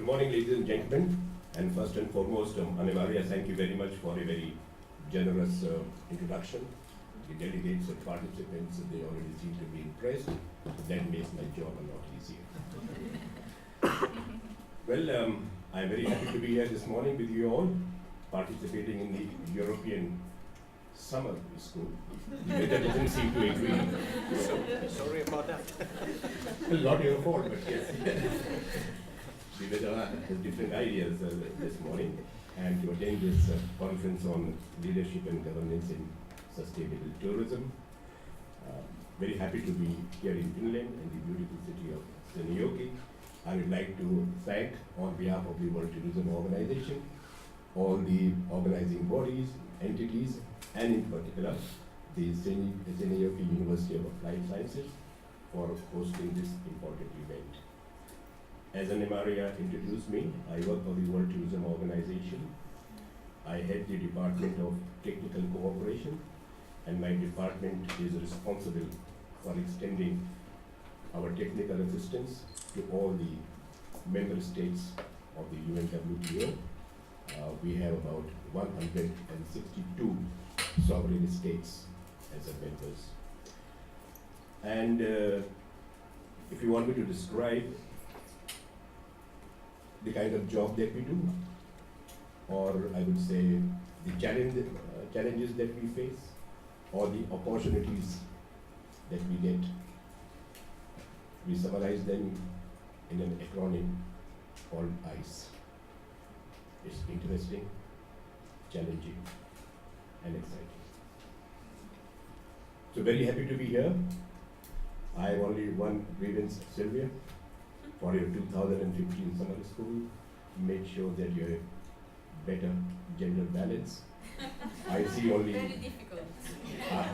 Good morning, ladies and gentlemen. And first and foremost, Anne Maria, thank you very much for a very generous introduction. The delegates and participants, they already seem to be impressed. That makes my job a lot easier. Well, I'm very happy to be here this morning with you all, participating in the European summer school. The weather doesn't seem to agree. Sorry about that. Well, not your fault, but yes. The weather has different ideas this morning, and to attend this conference on leadership and governance in sustainable tourism. Very happy to be here in Finland, in the beautiful city of Seinäjoki. I would like to thank, on behalf of the World Tourism Organization, all the organizing bodies, entities, and in particular, the Seinäjoki University of Applied Sciences for hosting this important event. As Anne Maria introduced me, I work for the World Tourism Organization. I head the Department of Technical Cooperation, and my department is responsible for extending our technical assistance to all the member states of the UNWTO. We have about 162 sovereign states as our members. And if you want me to describe the kind of job that we do, or I would say the challenges that we face, or the opportunities that we get, we summarize them in an acronym called ICE. It's interesting, challenging, and exciting. So very happy to be here. I have only one grievance, Sylvia, for your 2015 summer school. Make sure that you have better gender balance. I see only very difficult.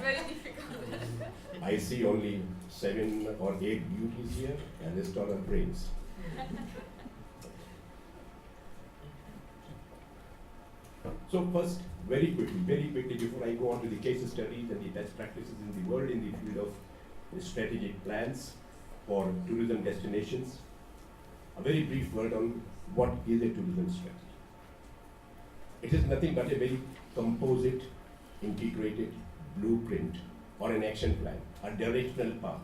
Very difficult. I see only 7 or 8 beauties here, and rest all are brains. So first, very quickly, before I go on to the case studies and the best practices in the world in the field of strategic plans for tourism destinations, a very brief word on what is a tourism strategy. It is nothing but a very composite, integrated blueprint or an action plan, a directional path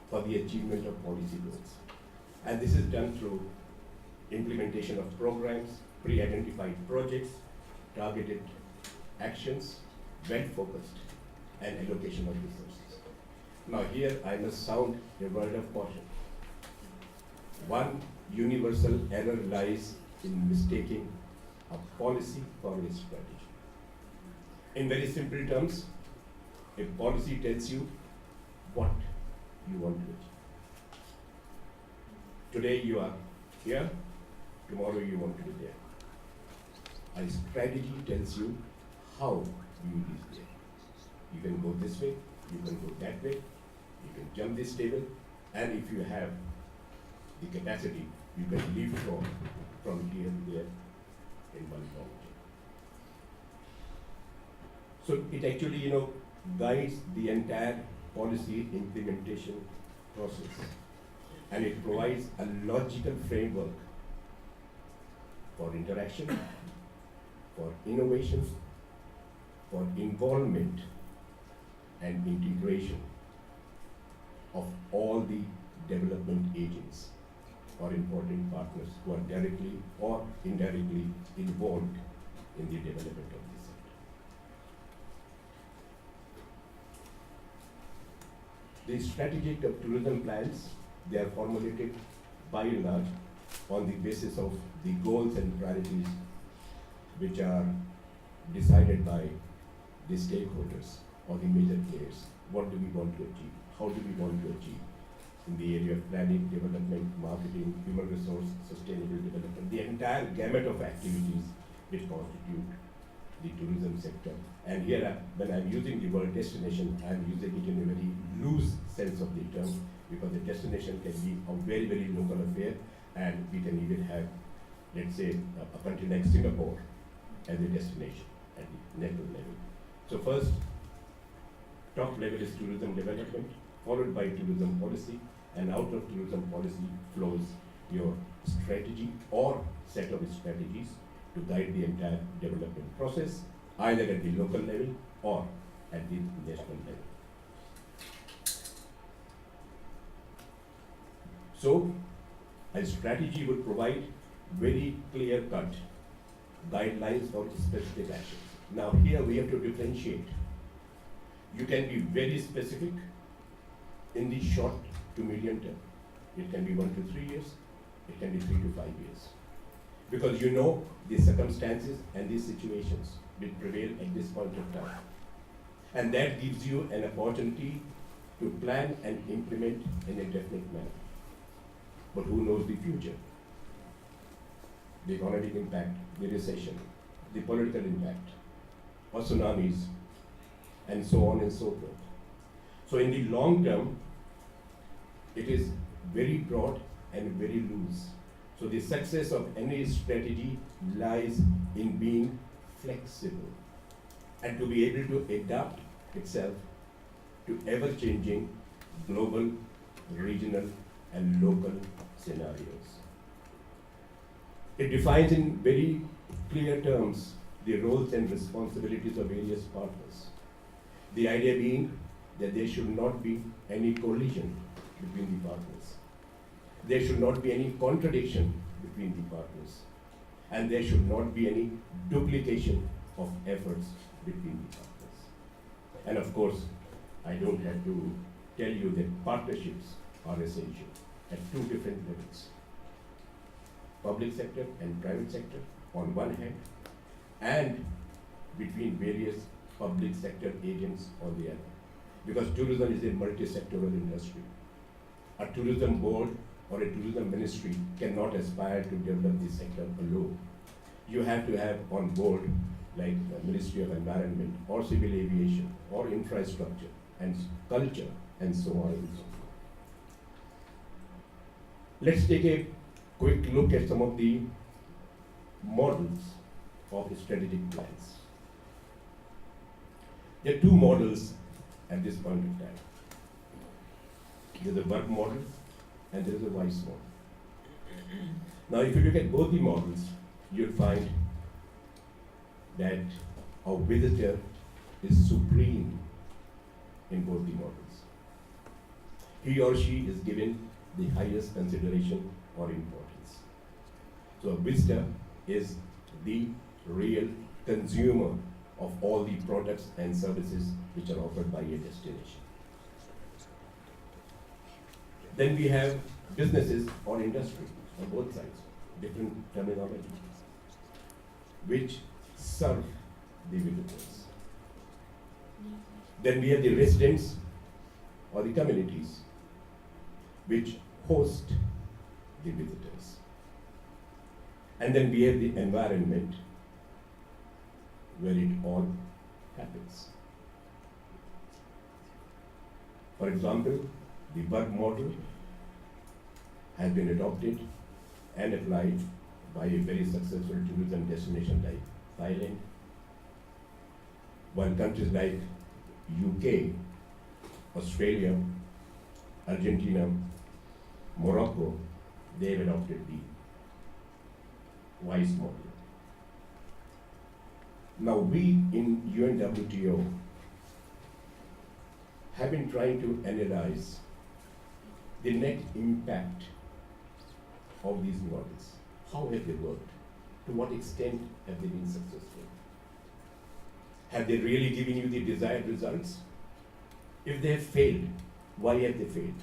for the achievement of policy goals. And this is done through implementation of programs, pre-identified projects, targeted actions, well-focused, and allocation of resources. Now here I must sound a word of caution. One universal error lies in mistaking a policy for a strategy. In very simple terms, a policy tells you what you want to achieve. Today you are here, tomorrow you want to be there. A strategy tells you how you reach there. You can go this way, you can go that way, you can jump this table, and if you have the capacity, you can leave from here to there in one long journey. So it actually, guides the entire policy implementation process, and it provides a logical framework for interaction, for innovation, for involvement and integration of all the development agents or important partners who are directly or indirectly involved in the development of this sector. The strategic tourism plans, they are formulated by and large on the basis of the goals and priorities which are decided by the stakeholders or the major players. What do we want to achieve? How do we want to achieve? In the area of planning, development, marketing, human resource, sustainable development, the entire gamut of activities which constitute the tourism sector. And here, when I'm using the word destination, I'm using it in a very loose sense of the term, because the destination can be a very, very local affair, and we can even have, let's say, a country like Singapore as a destination at the national level. So first, top level is tourism development, followed by tourism policy, and out of tourism policy flows your strategy or set of strategies to guide the entire development process, either at the local level or at the national level. So, a strategy would provide very clear-cut guidelines for specific actions. Now here we have to differentiate. You can be very specific in the short to medium term. It can be 1 to 3 years, it can be 3 to 5 years. Because you know the circumstances and the situations will prevail at this point of time. And that gives you an opportunity to plan and implement in a definite manner. But who knows the future? The economic impact, the recession, the political impact, or tsunamis, and so on and so forth. So in the long term, it is very broad and very loose. So the success of any strategy lies in being flexible and to be able to adapt itself to ever-changing global, regional, and local scenarios. It defines in very clear terms the roles and responsibilities of various partners. The idea being that there should not be any collision between the partners. There should not be any contradiction between the partners. And there should not be any duplication of efforts between the partners. And of course, I don't have to tell you that partnerships are essential at two different levels. Public sector and private sector on one hand, and between various public sector agents on the other. Because tourism is a multi-sectoral industry. A tourism board or a tourism ministry cannot aspire to develop this sector alone. You have to have on board like the Ministry of Environment or Civil Aviation or Infrastructure and Culture and so on and so forth. Let's take a quick look at some of the models of strategic plans. There are two models at this point in time. There is a work model and there is a voice model. Now, if you look at both the models, you'll find that a visitor is supreme in both the models. He or she is given the highest consideration or importance. So a visitor is the real consumer of all the products and services which are offered by a destination. Then we have businesses or industry on both sides, different terminology, which serve the visitors. Then we have the residents or the communities, which host the visitors. And then we have the environment, where it all happens. For example, the work model has been adopted and applied by a very successful tourism destination like Thailand, while countries like UK, Australia, Argentina, Morocco, they have adopted the WISE model. Now we in UNWTO have been trying to analyze the net impact of these models. How have they worked? To what extent have they been successful? Have they really given you the desired results? If they have failed, why have they failed?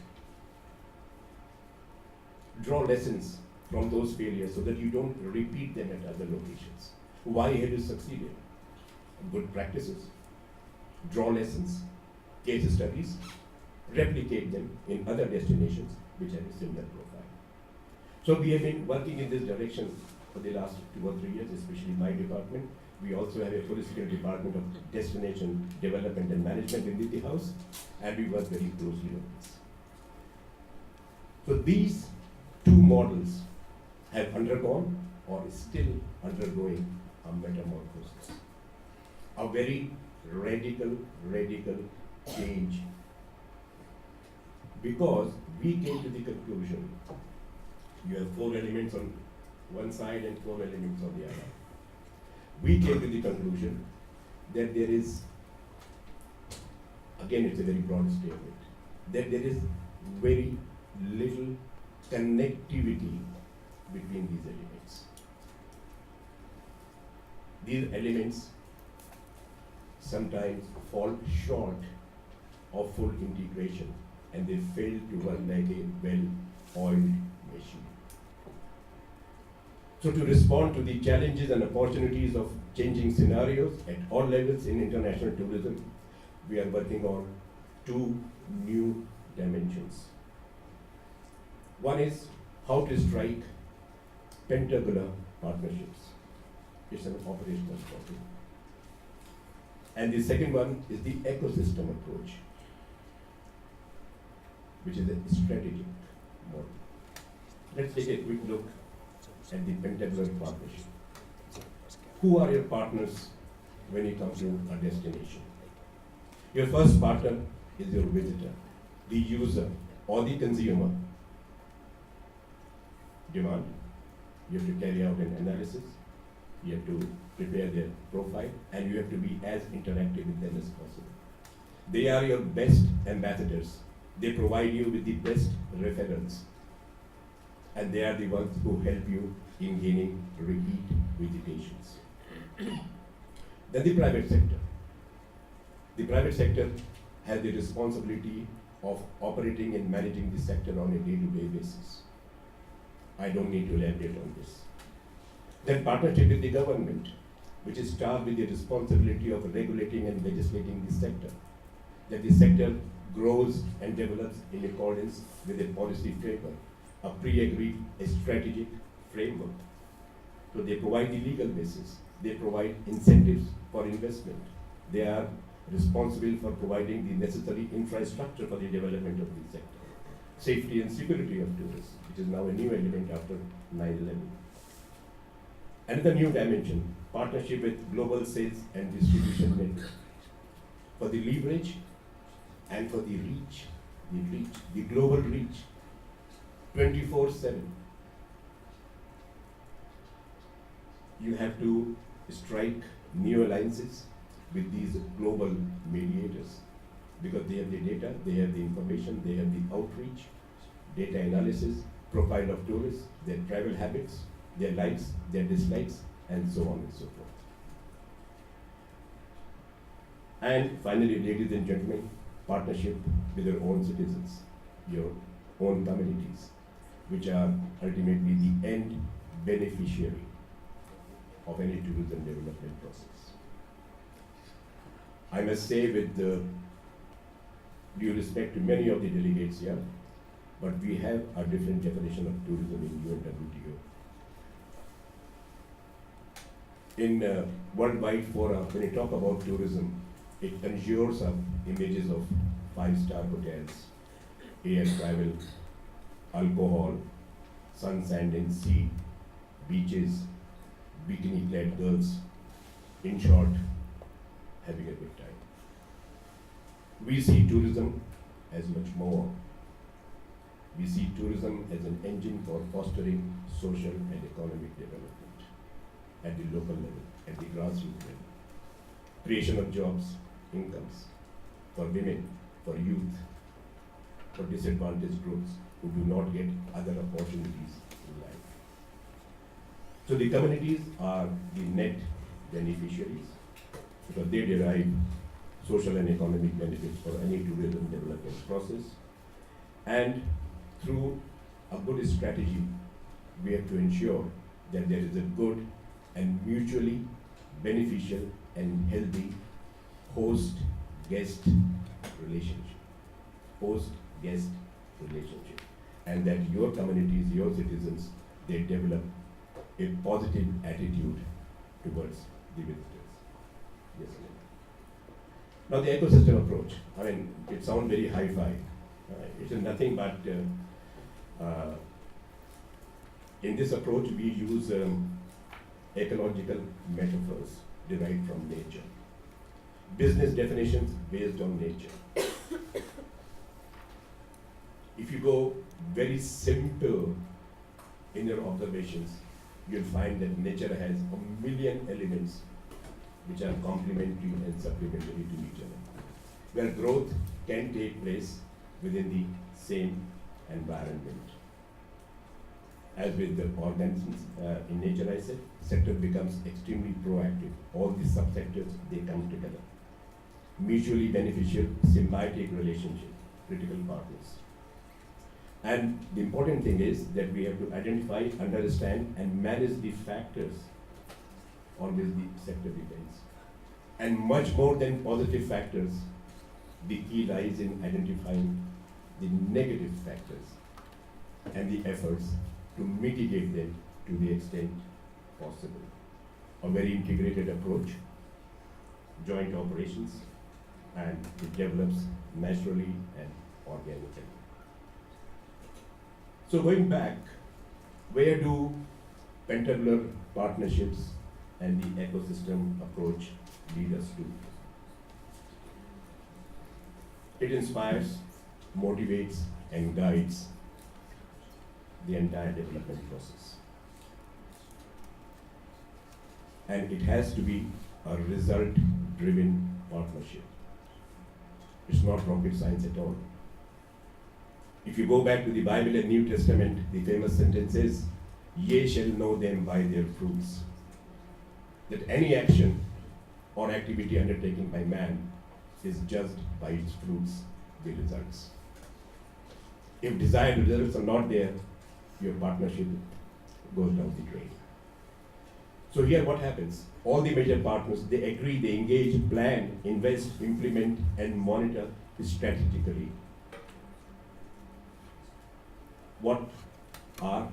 Draw lessons from those failures so that you don't repeat them at other locations. Why have you succeeded? Good practices. Draw lessons, case studies, replicate them in other destinations which have a similar profile. So we have been working in this direction for the last 2 or 3 years, especially my department. We also have a full-scale department of destination development and management in the house, and we work very closely on this. So these two models have undergone or is still undergoing a metamorphosis, a very radical change, because we came to the conclusion You have 4 elements on one side and 4 elements on the other. We came to the conclusion that there is, again it's a very broad statement, that there is very little connectivity between these elements. These elements sometimes fall short of full integration and they fail to run like a well-oiled machine. So to respond to the challenges and opportunities of changing scenarios at all levels in international tourism, we are working on 2 new dimensions. One is how to strike pentagonal partnerships. It's an operational topic. And the second one is the ecosystem approach, which is a strategic model. Let's take a quick look at the pentagonal partnership. Who are your partners when you come to a destination? Your first partner is your visitor, the user or the consumer. Demand. You have to carry out an analysis, you have to prepare their profile, and you have to be as interactive with them as possible. They are your best ambassadors. They provide you with the best referrals. And they are the ones who help you in gaining repeat visitations. Then the private sector. The private sector has the responsibility of operating and managing the sector on a day-to-day basis. I don't need to elaborate on this. Then partnership with the government, which is charged with the responsibility of regulating and legislating the sector. That the sector grows and develops in accordance with a policy framework, a pre-agreed strategic framework. So they provide the legal basis, they provide incentives for investment. They are responsible for providing the necessary infrastructure for the development of the sector. Safety and security of tourists, which is now a new element after 9/11. Another new dimension, partnership with global sales and distribution network. For the leverage and for the reach, the global reach, 24/7. You have to strike new alliances with these global mediators because they have the data, they have the information, they have the outreach, data analysis, profile of tourists, their travel habits, their likes, their dislikes, and so on and so forth. And finally, ladies and gentlemen, partnership with your own citizens, your own communities, which are ultimately the end beneficiary of any tourism development process. I must say with due respect to many of the delegates here, but we have a different definition of tourism in UNWTO. In worldwide fora, when you talk about tourism, it conjures up images of 5-star hotels, air travel, alcohol, sun, sand and sea, beaches, bikini-clad girls, in short, having a good time. We see tourism as much more. We see tourism as an engine for fostering social and economic development at the local level, at the grassroots level. Creation of jobs, incomes for women, for youth, for disadvantaged groups who do not get other opportunities in life. So the communities are the net beneficiaries because they derive social and economic benefits for any tourism development process. And through a good strategy, we have to ensure that there is a good and mutually beneficial and healthy host-guest relationship. Host-guest relationship. And that your communities, your citizens, they develop a positive attitude towards the visitors. Yes, ma'am. Now the ecosystem approach, I mean, it sounds very hi-fi. It is nothing but, in this approach we use ecological metaphors derived from nature. Business definitions based on nature. If you go very simple in your observations, you'll find that nature has a million elements which are complementary and supplementary to each other, where growth can take place within the same environment. As with the organisms in nature, I said, sector becomes extremely proactive. All these subsectors, they come together. Mutually beneficial, symbiotic relationship, critical partners. And the important thing is that we have to identify, understand, and manage the factors on which the sector depends. And much more than positive factors, the key lies in identifying the negative factors and the efforts to mitigate them to the extent possible. A very integrated approach, joint operations, and it develops naturally and organically. So going back, where do pentagonal partnerships and the ecosystem approach lead us to? It inspires, motivates, and guides the entire development process. And it has to be a result-driven partnership. It's not rocket science at all. If you go back to the Bible and New Testament, the famous sentence is, "Ye shall know them by their fruits." That any action or activity undertaken by man is judged by its fruits, the results. If desired results are not there, your partnership goes down the drain. So here what happens? All the major partners, they agree, they engage, plan, invest, implement, and monitor strategically. What are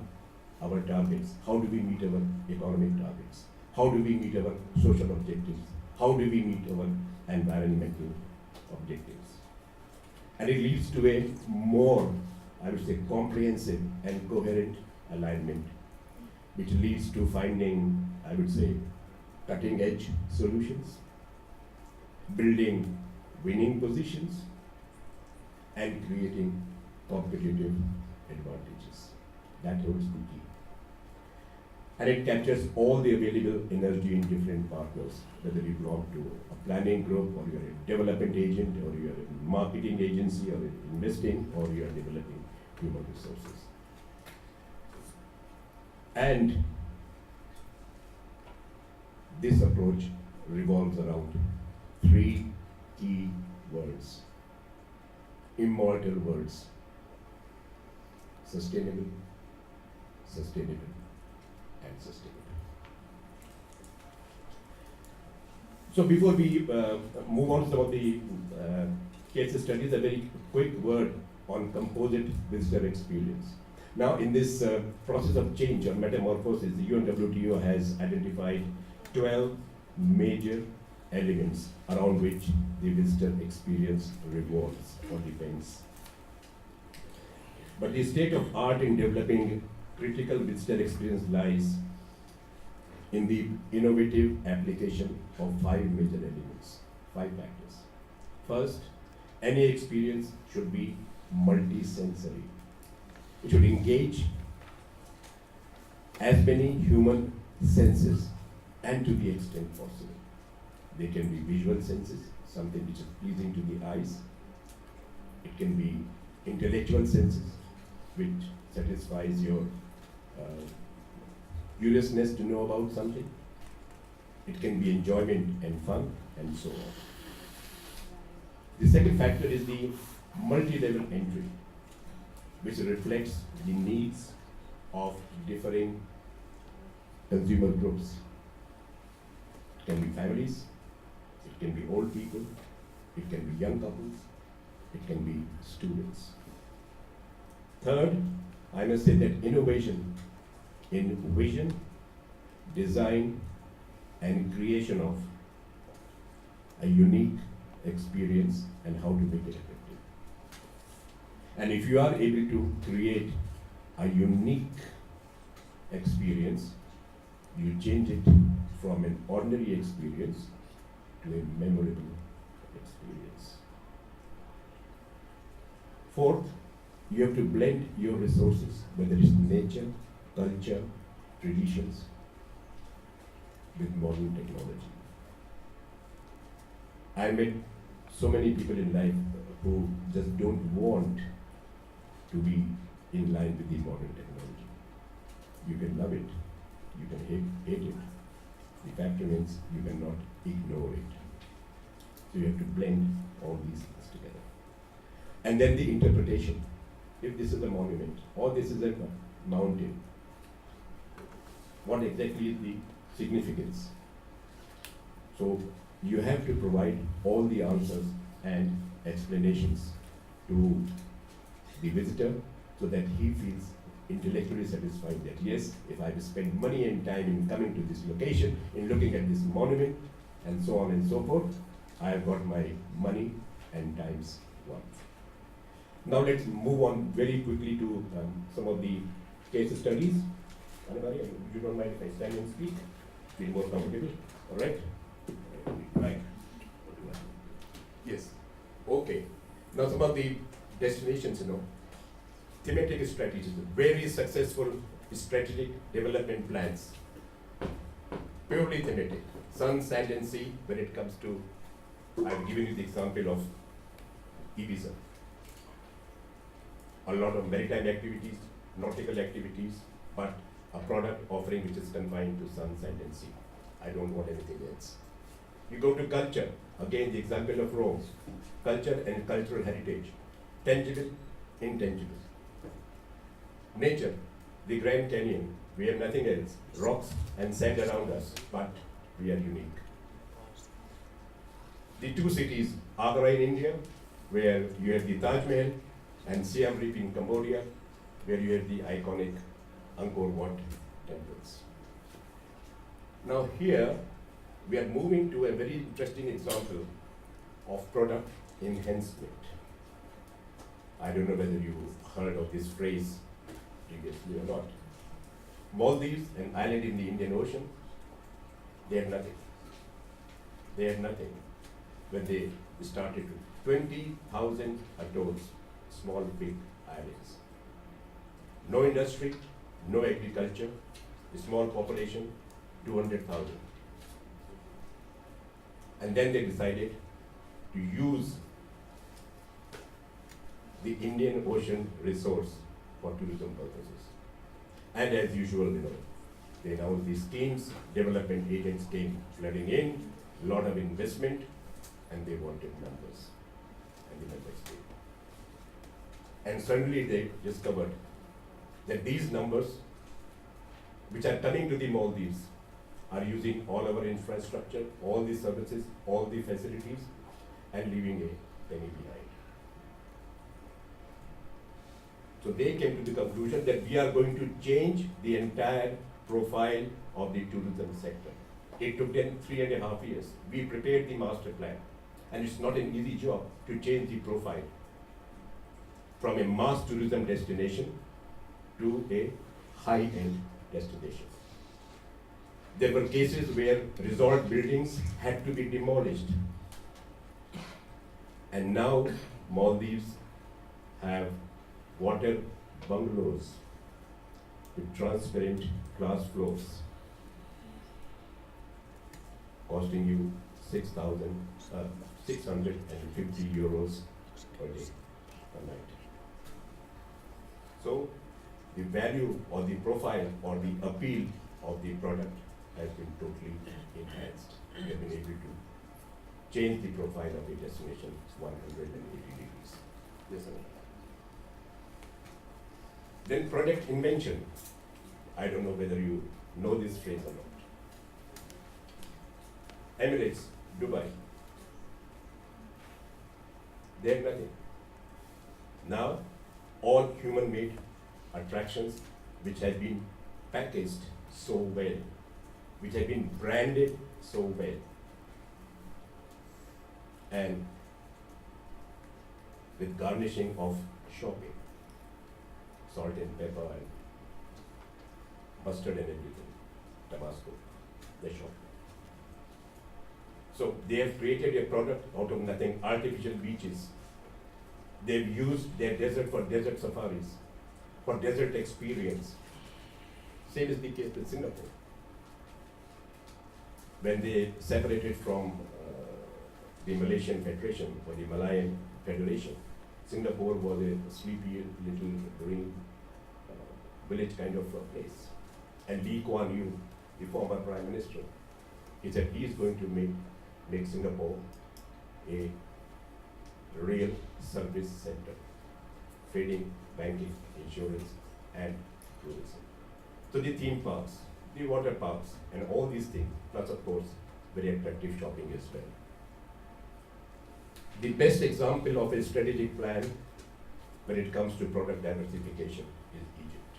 our targets? How do we meet our economic targets? How do we meet our social objectives? How do we meet our environmental objectives? And it leads to a more, I would say, comprehensive and coherent alignment, which leads to finding, I would say, cutting-edge solutions, building winning positions, and creating competitive advantages. That holds the key. And it captures all the available energy in different partners, whether you belong to a planning group, or you're a development agent, or you're a marketing agency, or investing, or you're developing human resources. And this approach revolves around three key words, immortal words: sustainable, sustainable, and sustainable. So before we move on to some of the case studies, a very quick word on composite visitor experience. Now, in this process of change or metamorphosis, the UNWTO has identified 12 major elements around which the visitor experience revolves or depends. But the state of art in developing critical visitor experience lies in the innovative application of 5 major elements, 5 factors. First, any experience should be multisensory. It should engage as many human senses and to the extent possible. They can be visual senses, something which is pleasing to the eyes. It can be intellectual senses, which satisfies your curiousness to know about something. It can be enjoyment and fun, and so on. The second factor is the multi-level entry, which reflects the needs of differing consumer groups. It can be families, it can be old people, it can be young couples, it can be students. Third, I must say that innovation in vision, design, and creation of a unique experience and how to make it effective. And if you are able to create a unique experience, you change it from an ordinary experience to a memorable experience. Fourth, you have to blend your resources, whether it's nature, culture, traditions with modern technology. I met so many people in life who just don't want to be in line with the modern technology. You can love it, you can hate it. The fact remains you cannot ignore it. So you have to blend all these things together. And then the interpretation. If this is a monument or this is a mountain, what exactly is the significance? So you have to provide all the answers and explanations to the visitor so that he feels intellectually satisfied that yes, if I spend money and time in coming to this location, in looking at this monument, and so on and so forth, I have got my money and time's worth. Now let's move on very quickly to some of the case studies. Anybody, you don't mind if I stand and speak? Feel more comfortable? All right? Right. Yes. Okay. Now some of the destinations, thematic strategies, very successful strategic development plans. Purely thematic. Sun, sand and sea when it comes to, I've given you the example of Ibiza. A lot of maritime activities, nautical activities, but a product offering which is confined to sun, sand and sea. I don't want anything else. You go to culture, again the example of Rome. Culture and cultural heritage, tangible, intangible. Nature, the Grand Canyon, we have nothing else, rocks and sand around us, but we are unique. The two cities, Agra in India, where you have the Taj Mahal, and Siam Reap in Cambodia, where you have the iconic Angkor Wat temples. Now here, we are moving to a very interesting example of product enhancement. I don't know whether you heard of this phrase previously or not. Maldives, an island in the Indian Ocean, they had nothing. They had nothing when they started with 20,000 atolls, small, big islands. No industry, no agriculture, a small population, 200,000. And then they decided to use the Indian Ocean resource for tourism purposes. And as usual, they announced these schemes, development agents came flooding in, lot of investment, and they wanted numbers. And the numbers came. And suddenly they discovered that these numbers, which are coming to the Maldives, are using all our infrastructure, all the services, all the facilities, and leaving a penny behind. So they came to the conclusion that we are going to change the entire profile of the tourism sector. It took them 3.5 years. We prepared the master plan, and it's not an easy job to change the profile from a mass tourism destination to a high-end destination. There were cases where resort buildings had to be demolished. And now Maldives have water bungalows with transparent glass floors, costing you 650 euros per day, per night. So the value or the profile or the appeal of the product has been totally enhanced. We have been able to change the profile of the destination 180 degrees. Yes, sir. Then product invention. I don't know whether you know this phrase or not. Emirates, Dubai. They have nothing. Now, all human-made attractions which have been packaged so well, which have been branded so well, and with garnishing of shopping, salt and pepper and mustard and everything, Tabasco, they shop. So they have created a product out of nothing, artificial beaches. They've used their desert for desert safaris, for desert experience. Same is the case with Singapore. When they separated from the Malaysian Federation or the Malayan Federation, Singapore was a sleepy little ruined village kind of a place. And Lee Kuan Yew, the former Prime Minister, he said he is going to make Singapore a real service center, trading, banking, insurance, and tourism. So the theme parks, the water parks, and all these things, plus of course, very attractive shopping as well. The best example of a strategic plan when it comes to product diversification is Egypt.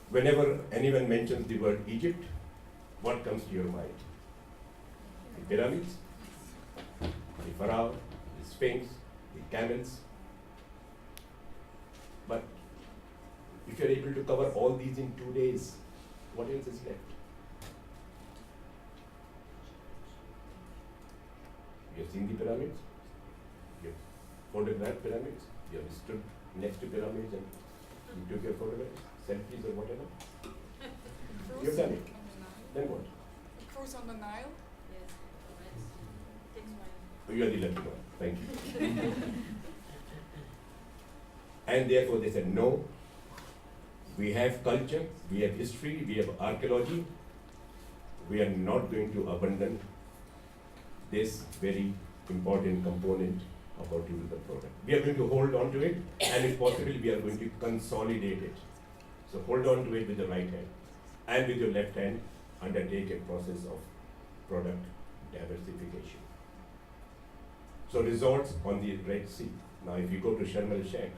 Whenever anyone mentions the word Egypt, what comes to your mind? The pyramids, the pharaoh, the sphinx, the camels. But if you're able to cover all these in 2 days, what else is left? You have seen the pyramids, you have photographed pyramids, you have stood next to pyramids and you took your photographs, selfies or whatever. You've done it. Then what? A cruise on the Nile. Yes. Takes my. You are the lucky one. Thank you. And therefore they said, no, we have culture, we have history, we have archaeology. We are not going to abandon this very important component of our tourism product. We are going to hold on to it, and if possible, we are going to consolidate it. So hold on to it with the right hand, and with your left hand, undertake a process of product diversification. So resorts on the Red Sea. Now if you go to Sharm el-Sheikh,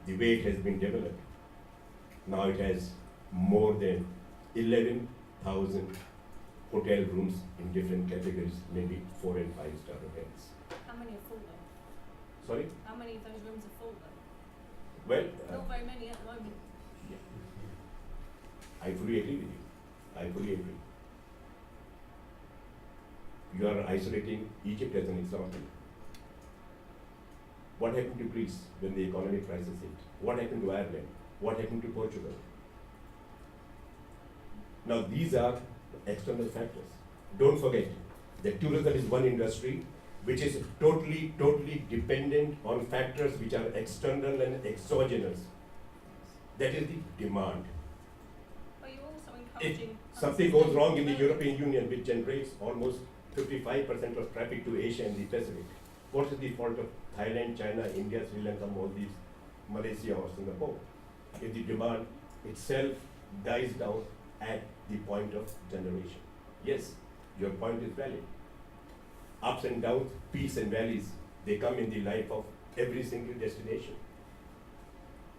the way it has been developed, now it has more than 11,000 hotel rooms in different categories, maybe 4 and 5 star hotels. How many are full though? Sorry? How many of those rooms are full though? Well, Not very many at the moment. I fully agree with you. I fully agree. You are isolating Egypt as an example. What happened to Greece when the economic crisis hit? What happened to Ireland? What happened to Portugal? Now these are external factors. Don't forget that tourism is one industry which is totally dependent on factors which are external and exogenous. That is the demand. But you're also If encouraging. something goes wrong in the European Union, which generates almost 55% of traffic to Asia and the Pacific, what is the fault of Thailand, China, India, Sri Lanka, Maldives, Malaysia or Singapore? If the demand itself dies down at the point of generation. Yes, your point is valid. Ups and downs, peaks and valleys, they come in the life of every single destination.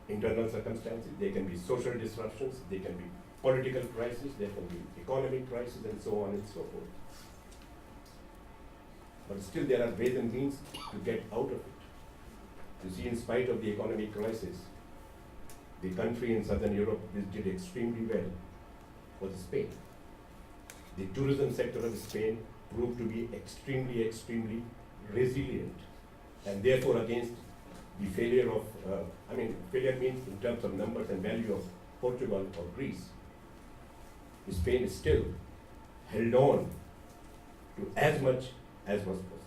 Internal circumstances, they can be social disruptions, they can be political crisis, there can be economic crisis and so on and so forth. But still there are ways and means to get out of it. You see, in spite of the economic crisis, the country in Southern Europe which did extremely well was Spain. The tourism sector of Spain proved to be extremely resilient, and therefore against the failure of, failure means in terms of numbers and value of Portugal or Greece, Spain still held on to as much as was possible.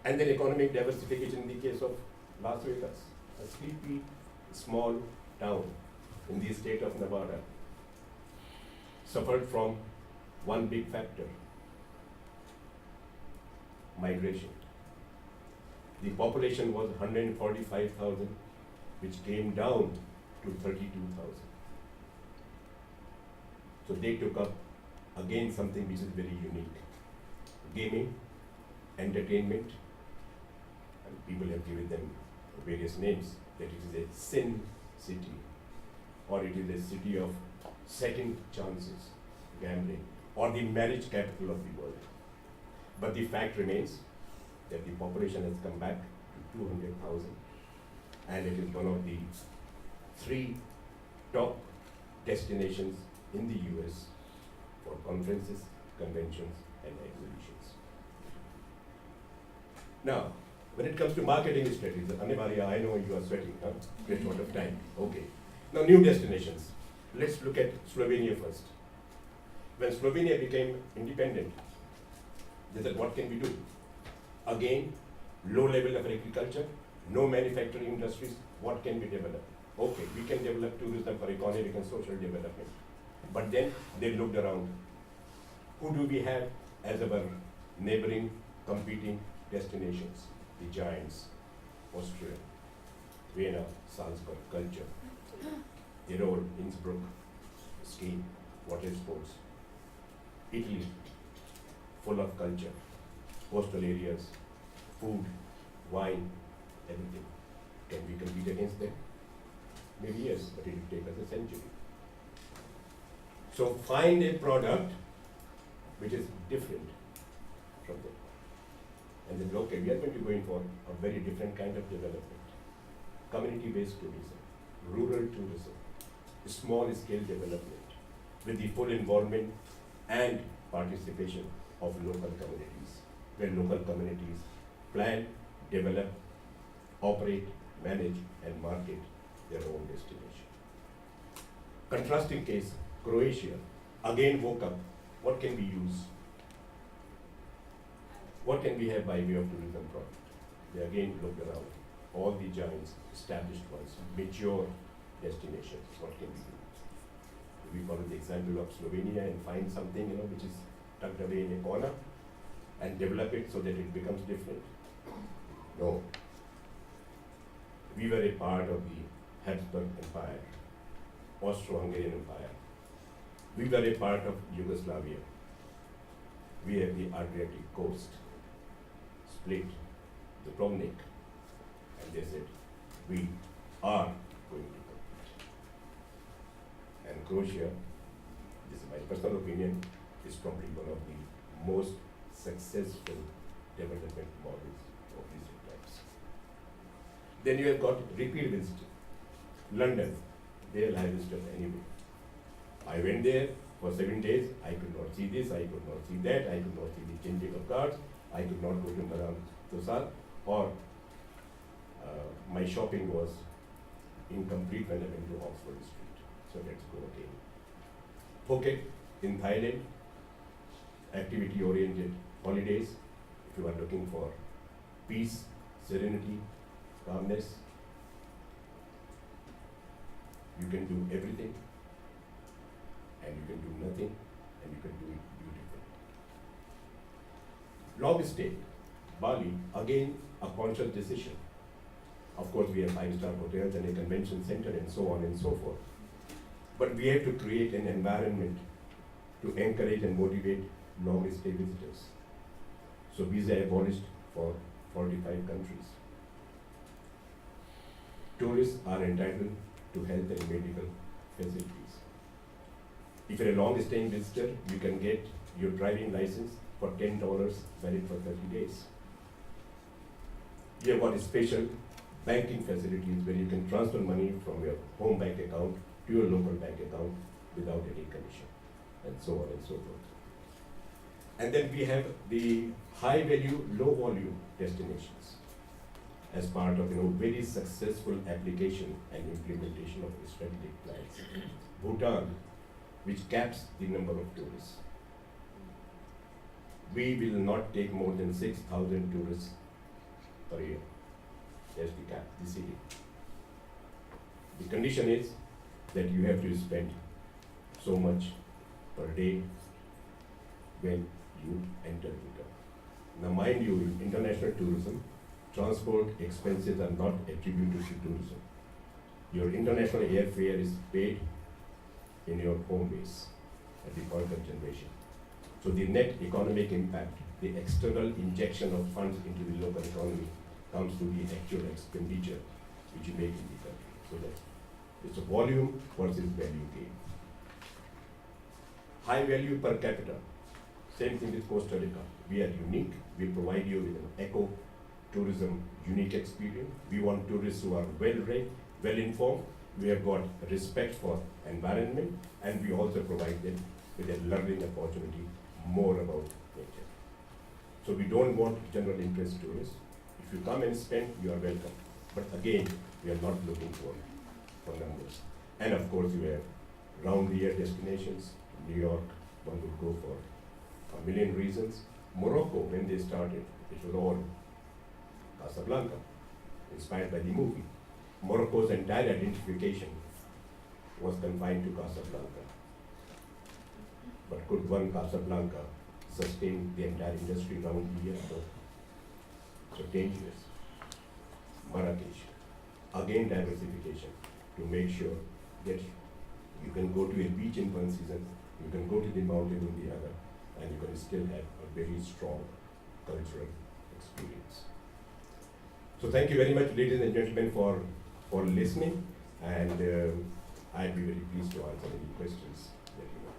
And then economic diversification in the case of Las Vegas, a sleepy, small town in the state of Nevada, suffered from one big factor: migration. The population was 145,000, which came down to 32,000. So they took up again something which is very unique: gaming, entertainment, and people have given them various names, that it is a sin city, or it is a city of second chances, gambling, or the marriage capital of the world. But the fact remains that the population has come back to 200,000, and it is one of the 3 top destinations in the US for conferences, conventions, and exhibitions. Now, When it comes to marketing strategies, Anne-Maria, I know you are sweating, huh? Waste a lot of time. Okay. Now, new destinations. Let's look at Slovenia first. When Slovenia became independent, they said, what can we do? Again, low level of agriculture, no manufacturing industries, what can we develop? Okay, we can develop tourism for economic and social development. But then they looked around. Who do we have as our neighboring, competing destinations? The giants, Austria, Vienna, Salzburg, culture, Tyrol, Innsbruck, skiing, water sports, Italy, full of culture, coastal areas, food, wine, everything. Can we compete against them? Maybe yes, but it will take us a century. So find a product which is different from them. And then, okay, we are going to go in for a very different kind of development. Community-based tourism, rural tourism, small-scale development, with the full involvement and participation of local communities, where local communities plan, develop, operate, manage, and market their own destination. Contrasting case, Croatia, again woke up. What can we use? What can we have by way of tourism product? They again looked around. All the giants, established ones, mature destinations. What can we do? Do we follow the example of Slovenia and find something which is tucked away in a corner and develop it so that it becomes different? No. We were a part of the Habsburg Empire, Austro-Hungarian Empire. We were a part of Yugoslavia. We have the Adriatic coast, split, the Dubrovnik, and they said, we are going to compete. And Croatia, this is my personal opinion, is probably one of the most successful development models of recent times. Then you have got repeat visit. London, there I visited anyway. I went there for 7 days. I could not see this, I could not see that, I could not see the changing of guards, I could not go to Madame Tussauds, or my shopping was incomplete when I went to Oxford Street. So let's go again. Phuket in Thailand, activity-oriented holidays. If you are looking for peace, serenity, calmness, you can do everything, and you can do nothing, and you can do it beautifully. Long stay, Bali, again a conscious decision. Of course, we have 5-star hotels and a convention center and so on and so forth. But we have to create an environment to encourage and motivate long stay visitors. So visa abolished for 45 countries. Tourists are entitled to health and medical facilities. If you're a long staying visitor, you can get your driving license for $10 valid for 30 days. You have got special banking facilities where you can transfer money from your home bank account to your local bank account without any commission, and so on and so forth. And then we have the high value, low volume destinations as part of very successful application and implementation of strategic plans. Bhutan, which caps the number of tourists. We will not take more than 6,000 tourists per year. That's the cap, the city. The condition is that you have to spend so much per day when you enter Bhutan. Now mind you, in international tourism, transport expenses are not attributed to tourism. Your international airfare is paid in your home base at the point of generation. So the net economic impact, the external injection of funds into the local economy comes to the actual expenditure which you make in the country. So that it's a volume versus value gain. High value per capita. Same thing with Costa Rica. We are unique. We provide you with an eco-tourism unique experience. We want tourists who are well-read, well-informed. We have got respect for environment, and we also provide them with a learning opportunity more about nature. So we don't want general interest tourists. If If you come and spend, you are welcome. But again, we are not looking for numbers. And of course, you have round-the-year destinations. New York, one would go for a million reasons. Morocco, when they started, it was all Casablanca, inspired by the movie. Morocco's entire identification was confined to Casablanca. But could one Casablanca sustain the entire industry round the year? No. So dangerous. Marrakesh, again diversification to make sure that you can go to a beach in one season, you can go to the mountain in the other, and you can still have a very strong cultural experience. So thank you very much, ladies and gentlemen, for listening, and I'd be very pleased to answer any questions that you have.